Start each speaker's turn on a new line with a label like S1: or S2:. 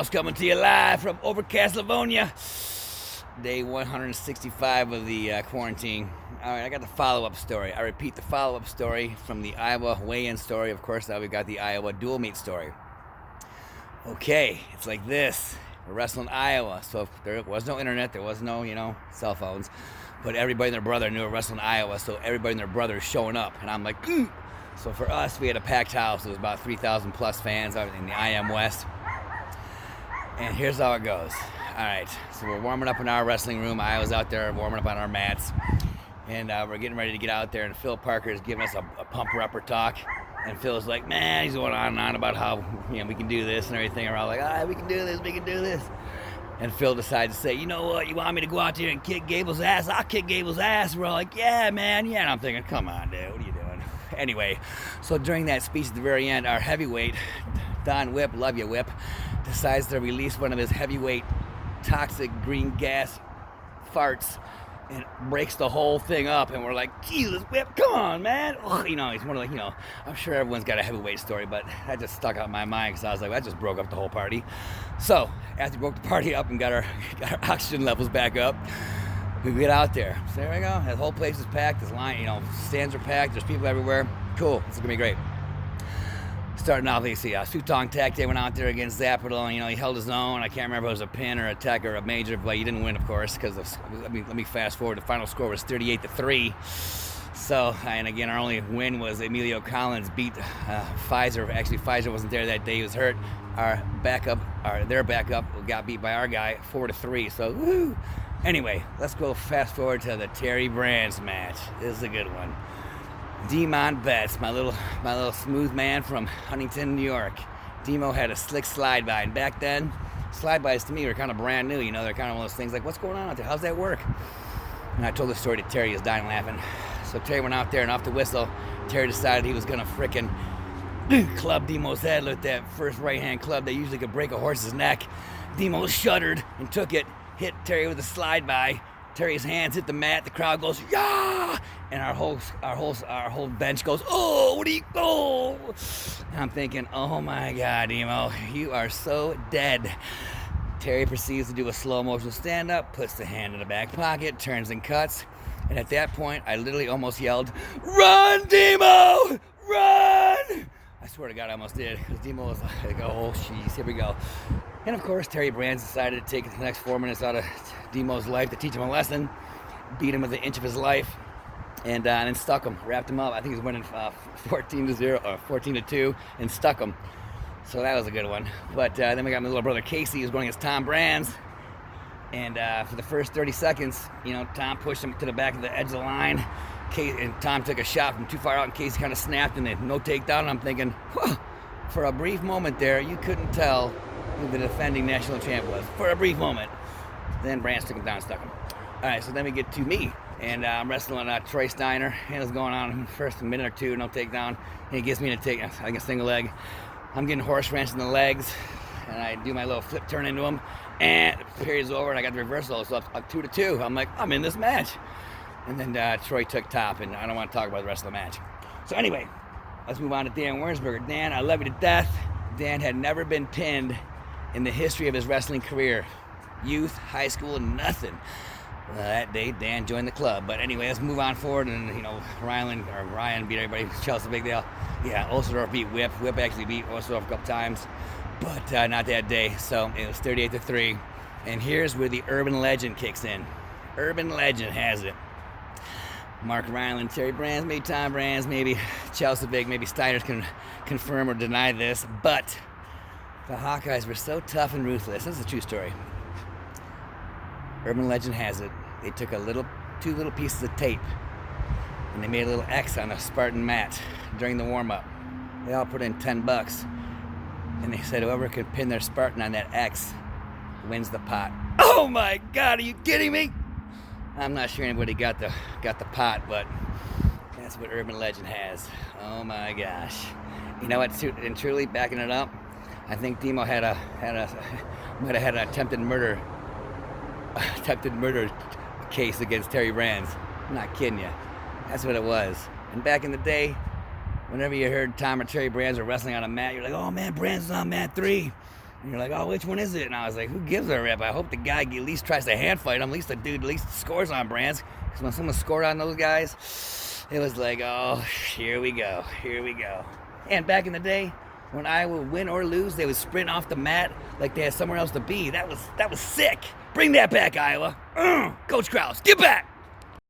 S1: House coming to you live from Overcast, Livonia. Day 165 of the quarantine. All right, I got the follow-up story. I repeat the follow-up story from the Iowa weigh-in story. Of course, now we've got the Iowa dual meet story. Okay, it's like this. We're wrestling Iowa, so there was no internet, there was no, cell phones, but everybody and their brother knew we were wrestling Iowa, so everybody and their brother is showing up, and I'm like, ooh. So for us, we had a packed house. It was about 3,000 plus fans out in the IM West. And here's how it goes. All right, so we're warming up in our wrestling room. I was out there warming up on our mats. And we're getting ready to get out there, and Phil Parker is giving us a pumper-upper talk. And Phil's like, man, he's going on and on about how we can do this and everything. And we're all like, all right, we can do this. And Phil decides to say, you know what, you want me to go out there and kick Gable's ass? I'll kick Gable's ass. And we're all like, yeah, man, yeah. And I'm thinking, come on, dude, what are you doing? Anyway, so during that speech at the very end, our heavyweight, Don Whip, love you, Whip, decides to release one of his heavyweight toxic green gas farts and breaks the whole thing up. And we're like, Jesus, Whip, come on, man. Oh, he's one of the, I'm sure everyone's got a heavyweight story, but that just stuck out in my mind because I was like, that just broke up the whole party. So after we broke the party up and got our oxygen levels back up, we get out there. So there we go. The whole place is packed. This line, stands are packed. There's people everywhere. Cool. It's going to be great. Starting off, you see, Sutong Tech Day went out there against Zappadel, and, he held his own. I can't remember if it was a pin or a tech or a major, but he didn't win, of course, because let me fast forward. The final score was 38-3. So, and again, our only win was Emilio Collins beat Pfizer. Actually, Pfizer wasn't there that day. He was hurt. Their backup got beat by our guy 4-3. So, woo! Anyway, let's go fast forward to the Terry Brands match. This is a good one. Demon Betts, my little smooth man from Huntington, New York. Demo had a slick slide by, and back then, slide bys to me were kind of brand new. They're kind of one of those things like, what's going on out there? How's that work? And I told the story to Terry. He was dying laughing. So Terry went out there, and off the whistle, Terry decided he was gonna frickin' club Demo's head with that first right-hand club that usually could break a horse's neck. Demo shuddered and took it. Hit Terry with a slide by. Terry's hands hit the mat. The crowd goes, yeah! And our whole bench goes, oh, what do you go? And I'm thinking, oh my God, Demo, you are so dead. Terry proceeds to do a slow motion stand up, puts the hand in the back pocket, turns and cuts. And at that point, I literally almost yelled, run, Demo! Run! I swear to God, I almost did, because Demo was like, oh, jeez, here we go. And of course, Terry Brands decided to take the next 4 minutes out of Demo's life to teach him a lesson, beat him with an inch of his life, and then stuck him, wrapped him up. I think he was winning 14-0 or 14-2, and stuck him. So that was a good one. But then we got my little brother Casey, who's going against Tom Brands, and for the first 30 seconds, Tom pushed him to the back of the edge of the line. And Tom took a shot from too far out, and Casey kind of snapped, and then no takedown. And I'm thinking, for a brief moment there, you couldn't tell who the defending national champ was. For a brief moment. Then Brands took him down and stuck him. All right, so then we get to me, and I'm wrestling Troy Steiner. And it's going on first a minute or two, no takedown. And he gives me a single leg. I'm getting horse wrenched in the legs, and I do my little flip turn into him, and the period's over, and I got the reversal, so up 2-2. I'm like, I'm in this match. And then Troy took top, and I don't want to talk about the rest of the match. So anyway, let's move on to Dan Wernsberger. Dan, I love you to death. Dan had never been pinned in the history of his wrestling career. Youth, high school, nothing. That day, Dan joined the club. But anyway, let's move on forward. And, Ryan beat everybody. Chelsea, big deal. Yeah, Osendorf beat Whip. Whip actually beat Osendorf a couple times. But not that day. So it was 38-3. And here's where the urban legend kicks in. Urban legend has it. Mark Ryland, Terry Brands, maybe Tom Brands, maybe Chelsea Big, maybe Steiners can confirm or deny this, but the Hawkeyes were so tough and ruthless. This is a true story. Urban legend has it, they took two little pieces of tape and they made a little X on a Spartan mat during the warm-up. They all put in $10, and they said whoever could pin their Spartan on that X wins the pot. Oh my God, are you kidding me? I'm not sure anybody got the pot, but that's what urban legend has. Oh my gosh! You know what? And truly, backing it up, I think Demo might have had an attempted murder case against Terry Brands. I'm not kidding you. That's what it was. And back in the day, whenever you heard Tom or Terry Brands were wrestling on a mat, you're like, oh man, Brands is on mat 3. And you're like, oh, which one is it? And I was like, who gives a rip? I hope the guy at least tries to hand fight him. At least the dude at least scores on Brands. Because when someone scored on those guys, it was like, oh, here we go. Here we go. And back in the day, when Iowa would win or lose, they would sprint off the mat like they had somewhere else to be. That was sick. Bring that back, Iowa. Coach Krause, get back.